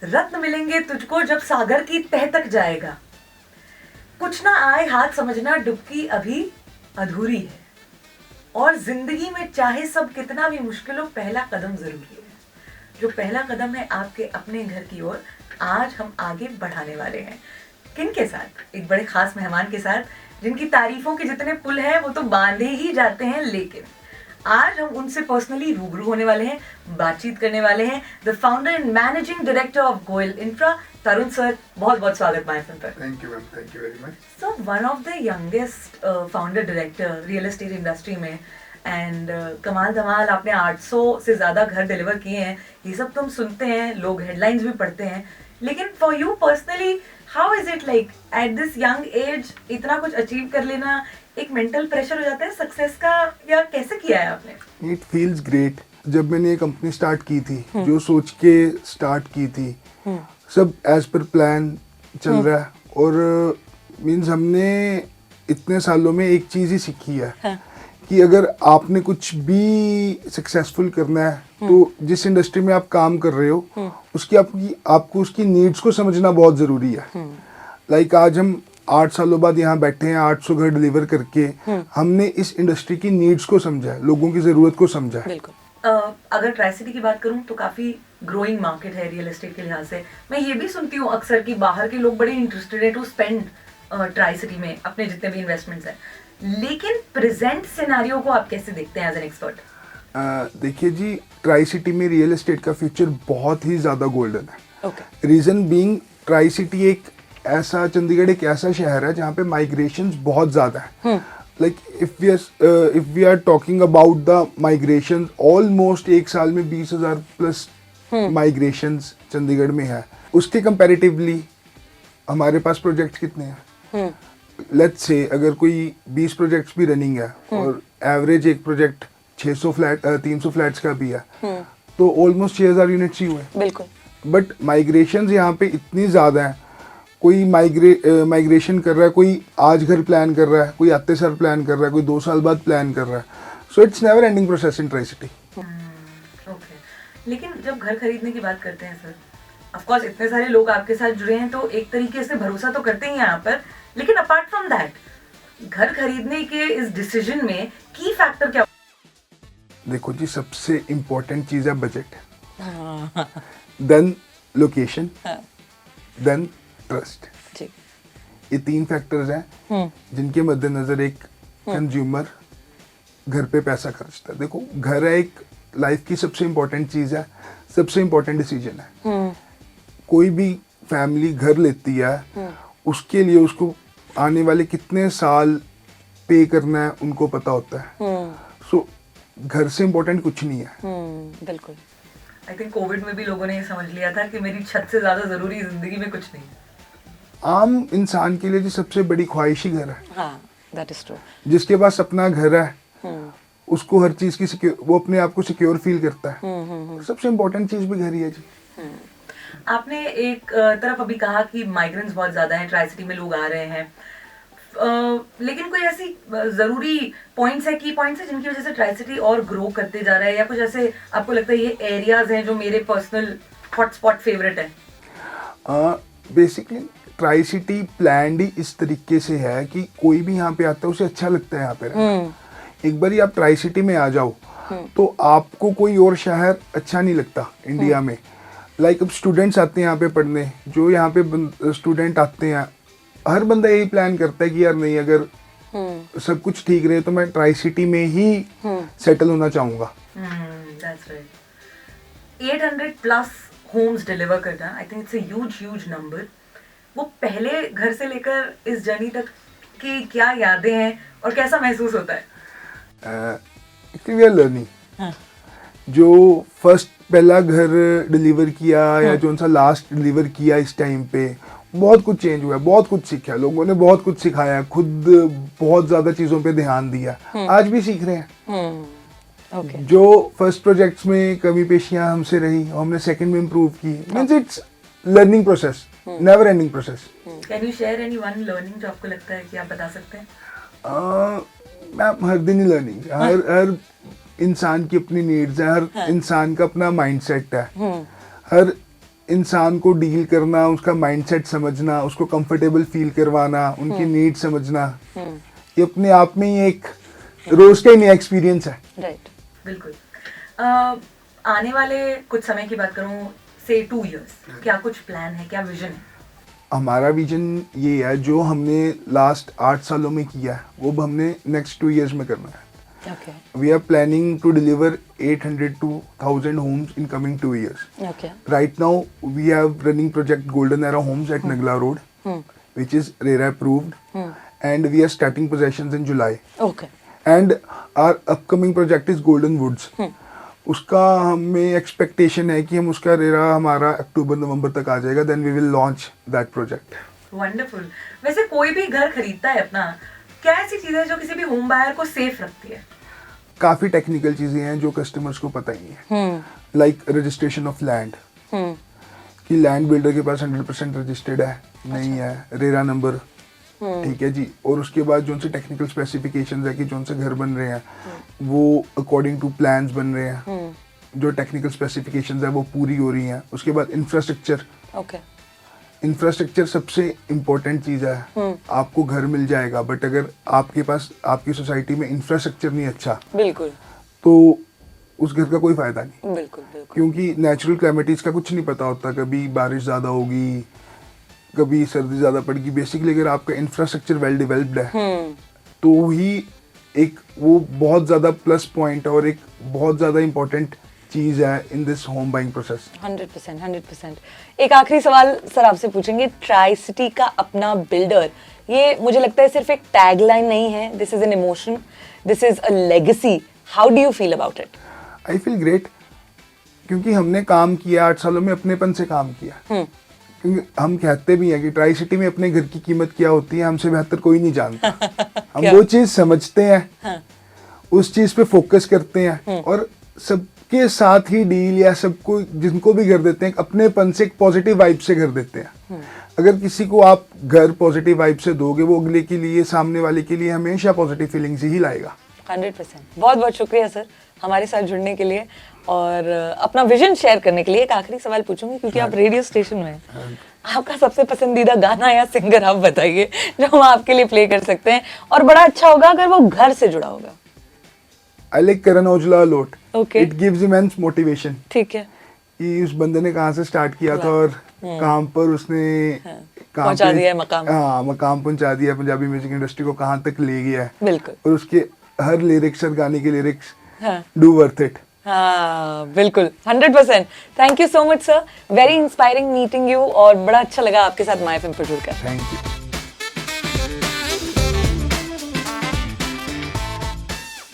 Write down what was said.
रत्न मिलेंगे तुझको जब सागर की तह तक जाएगा, कुछ ना आए हाथ समझना डुबकी अभी अधूरी है, और जिंदगी में चाहे सब कितना भी मुश्किल हो, पहला कदम जरूरी है। जो पहला कदम है आपके अपने घर की ओर, आज हम आगे बढ़ाने वाले हैं। किन के साथ? एक बड़े खास मेहमान के साथ, जिनकी तारीफों के जितने पुल हैं वो तो बांधे ही जाते हैं, लेकिन आज हम उनसे पर्सनली रूबरू होने वाले हैं, बातचीत करने वाले हैं। The founder and managing director of Goyal infra, Tarun sir, बहुत बहुत स्वागत माय फ्रेंड पर। Thank you ma'am, thank you very much. So one of the youngest founder director real estate industry में, एंड कमाल धमाल आपने 800 से ज़्यादा घर डिलीवर किए हैं। ये सब तो हम सुनते हैं, लोग हेडलाइंस भी पढ़ते हैं, लेकिन for you personally how is it like at this young age इतना कुछ अचीव कर लेना? एक मेंटल प्रेशर हो जाता है सक्सेस का, या कैसे किया है आपने? It feels great. जब मैंने ये कंपनी स्टार्ट की थी, जो सोच के स्टार्ट की थी, सब एज पर प्लान चल रहा है। और मीन्स हमने इतने सालों में एक चीज़ ही सीखी है कि अगर आपने कुछ भी सक्सेसफुल करना है तो जिस इंडस्ट्री में आप काम कर रहे हो उसकी आपको उसकी नीड्स को समझना बहुत ज़रूरी है। लाइक आज हम 8 सालों बाद यहाँ बैठे हैं 800 घर डिलीवर करके। हमने इस इंडस्ट्री की नीड्स को समझा है, लोगों की ज़रूरत को समझा है। बिल्कुल। अगर ट्राई सिटी की बात करूं तो काफी ग्रोइंग मार्केट है रियल एस्टेट के लिहाज से। मैं ये भी सुनती हूँ अक्सर कि बाहर के लोग बड़े इंटरेस्टेड है टू स्पेंड ट्राई सिटी में अपने जितने भी इन्वेस्टमेंट्स हैं, लेकिन प्रेजेंट सिनेरियो को आप कैसे देखते हैं एज एन एक्सपर्ट? देखिए जी, ट्राई सिटी में रियल एस्टेट का फ्यूचर बहुत ही ज़्यादा गोल्डन है। Okay. Reason being, tricity एक ऐसा, चंडीगढ़ एक ऐसा शहर है जहाँ पे माइग्रेशंस बहुत ज़्यादा है। Like if we are talking about the migration, almost एक साल में 20,000 प्लस माइग्रेशंस चंडीगढ़ में है। उसके कंपैरेटिवली हमारे पास प्रोजेक्ट्स कितने हैं? लेट्स से अगर कोई 20 प्रोजेक्ट्स भी रनिंग है और एवरेज एक प्रोजेक्ट 300 फ्लैट्स का भी है, तो ऑलमोस्ट 6,000 यूनिट्स ही हुए। बिल्कुल। बट माइग्रेशंस यहाँ पे इतनी ज़्यादा हैं। कोई माइग्रेशन कर रहा है, कोई आज घर प्लान कर रहा है, कोई आते साल प्लान कर रहा है, कोई 2 साल बाद प्लान कर रहा है। So it's never ending process in tri city. Okay. लेकिन जब घर खरीदने की बात करते हैं सर, ऑफ कोर्स इतने सारे लोग आपके साथ जुड़े हैं तो एक तरीके से भरोसा तो करते ही हैं यहाँ पर, लेकिन अपार्ट फ्रॉम दैट, घर खरीदने के इस डिसीजन में की फैक्टर क्या? देखो जी, सबसे इम्पोर्टेंट चीज़ है budget, then location, then trust. ये 3 फैक्टर्स हैं जिनके मद्देनजर एक कंज्यूमर घर पे पैसा खर्चता है। देखो, घर है एक लाइफ की सबसे इम्पोर्टेंट चीज़ है, सबसे इम्पोर्टेंट डिसीजन है। कोई भी फैमिली घर लेती है, उसके लिए उसको आने वाले कितने साल पे करना है उनको पता होता है। सो घर से इम्पोर्टेंट कुछ नहीं है। बिल्कुल। आई थिंक कोविड में भी लोगों ने ये समझ लिया था कि मेरी छत से ज्यादा जरूरी जिंदगी में कुछ नहीं। आम इंसान के लिए जो सबसे बड़ी ख्वाहिश ही घर है। हाँ, that is true। जिसके पास अपना घर है उसको हर चीज की वो अपने आप को सिक्योर फील करता है। सबसे इम्पोर्टेंट चीज भी घर ही है जी। आपने एक तरफ अभी कहा कि माइग्रेंट्स बहुत ज्यादा हैं, ट्राई सिटी में लोग आ रहे हैं, लेकिन कोई ऐसी जरूरी पॉइंट्स है, की पॉइंट्स है जिनकी वजह से ट्राई सिटी और ग्रो करते जा रहा है, या कुछ ऐसे आपको लगता है ये एरियाज हैं जो मेरे पर्सनल हॉटस्पॉट फेवरेट है? बेसिकली ट्राई सिटी प्लान्ड ही इस तरीके से है कि कोई भी यहाँ पे आता है उसे अच्छा लगता है यहाँ पे रहना। एक बार आप ट्राई सिटी में आ जाओ तो आपको कोई और शहर अच्छा नहीं लगता इंडिया में। लाइक अब स्टूडेंट्स आते हैं यहाँ पे पढ़ने, जो यहाँ पे स्टूडेंट आते हैं, हर बंदा यही प्लान करता है कि यार नहीं, अगर सब कुछ ठीक रहे तो मैं ट्राई सिटी में ही सेटल होना चाहूँगा। That's right। 800 plus Holmes deliver करना, I think it's a huge number. वो पहले घर से लेकर इस जर्नी तक की क्या यादें हैं और कैसा महसूस होता है? We are learning. जो फर्स्ट पहला घर डिलीवर किया या जो सा लास्ट डिलीवर किया, इस टाइम पे बहुत कुछ चेंज हुआ है, बहुत कुछ सीखा, लोगों ने बहुत कुछ सिखाया, खुद बहुत ज़्यादा चीज़ों पे ध्यान दिया, आज भी सीख रहे हैं। Okay। जो फर्स्ट प्रोजेक्ट्स में कमी पेशियां हमसे रही, हमने सेकंड में इम्प्रूव की। Means it's learning process, never ending process. Can you share any one learning जो आपको लगता है कि आप बता सकते हैं? मैम, हर दिन ही लर्निंग, हर इंसान की अपनी नीड्स है, हर इंसान का अपना माइंडसेट है, हर इंसान को डील करना, उसका माइंडसेट समझना, उसको कंफर्टेबल फील करवाना, उनकी नीड समझना, ये अपने आप में ही एक रोज का ही नया एक्सपीरियंस है। राइट, बिल्कुल। आने वाले कुछ समय की बात करूं, से 2 इयर्स, क्या कुछ प्लान है, क्या विजन है? हमारा विजन ये है, जो हमने लास्ट 8 सालों में किया है वो अब हमने नेक्स्ट 2 इयर्स में करना है। Okay, We are planning to deliver 800 to 1000 homes in coming 2 years. Okay, Right now, we have running project Golden Era Homes at Nagla Road, which is RERA approved, and we are starting possessions in July. Okay, And our upcoming project is Golden Woods. उसका हमें expectation है कि हम उसका RERA हमारा अक्टूबर-नवंबर तक आ जाएगा, then we will launch that project. Wonderful. वैसे कोई भी घर खरीदता है अपना, क्या ऐसी चीजें जो किसी भी होम बायर को सेफ रखती है? काफ़ी टेक्निकल चीज़ें हैं जो कस्टमर्स को पता ही है, लाइक रजिस्ट्रेशन ऑफ लैंड, कि लैंड बिल्डर के पास 100% रजिस्टर्ड है नहीं है, रेरा नंबर, ठीक है जी, और उसके बाद जो उनसे टेक्निकल स्पेसिफिकेशंस है कि जो उनसे घर बन रहे हैं वो अकॉर्डिंग टू प्लान्स बन रहे हैं, जो टेक्निकल स्पेसिफिकेशंस है वो पूरी हो रही हैं। उसके बाद इंफ्रास्ट्रक्चर, ओके, इंफ्रास्ट्रक्चर सबसे इम्पोर्टेंट चीज़ है। आपको घर मिल जाएगा, बट अगर आपके पास आपकी सोसाइटी में इंफ्रास्ट्रक्चर नहीं अच्छा, बिल्कुल, तो उस घर का कोई फायदा नहीं, बिल्कुल, बिल्कुल, क्योंकि नेचुरल क्लाइमेटीज का कुछ नहीं पता होता, कभी बारिश ज़्यादा होगी, कभी सर्दी ज़्यादा पड़ेगी। बेसिकली अगर आपका इंफ्रास्ट्रक्चर वेल डेवलप्ड है तो ही एक वो बहुत ज़्यादा प्लस पॉइंट और एक बहुत ज़्यादा इम्पोर्टेंट चीज़ है in this home buying process. 100%, 100%। एक आखिरी सवाल सर आपसे पूछेंगे, ट्राई सिटी का अपना बिल्डर, ये मुझे लगता है सिर्फ एक टैगलाइन नहीं है, this is an emotion, this is a legacy. How do you feel about it? I feel great, क्योंकि हमने काम किया 8 सालों में, अपनेपन से काम किया। क्योंकि हम कहते भी हैं कि ट्राई सिटी में अपने घर की कीमत क्या होती है हमसे बेहतर कोई नहीं जानता। हम वो चीज़ समझते हैं, उस चीज़ पे फोकस करते हैं, और सबके साथ ही डील या सबको जिनको भी घर देते हैं अपनेपन से, एक पॉजिटिव वाइब से घर देते हैं। अगर किसी को आप घर पॉजिटिव वाइब से दोगे, वो अगले के लिए, सामने वाले के लिए हमेशा पॉजिटिव फीलिंग्स ही लाएगा। 100%। बहुत बहुत शुक्रिया सर हमारे साथ जुड़ने के लिए और अपना विजन शेयर करने के लिए। एक आखिरी सवाल पूछूंगी, क्योंकि आप रेडियो स्टेशन में हैं, आपका सबसे पसंदीदा गाना या सिंगर आप बताइए जो हम आपके लिए प्ले कर सकते हैं, और बड़ा अच्छा होगा अगर वो घर से जुड़ा होगा। I like Karan Aujla a lot. Okay. It gives immense motivation. ठीक है, कि उस बंदे ने कहाँ से स्टार्ट किया था और कहाँ पर उसने पहुंचा दिया है मकाम। हाँ, मकाम पहुंचा दिया, पंजाबी म्यूजिक इंडस्ट्री को कहाँ तक ले गया है। बिल्कुल, और उसके हर लिरिक्स, हर गाने के लिरिक्स हाँ, डू वर्थ इट। हाँ, बिल्कुल, 100%। Thank you so much sir, very inspiring meeting you, और बड़ा अच्छा लगा आपके साथ माय एफएम पर जुड़कर। Thank you.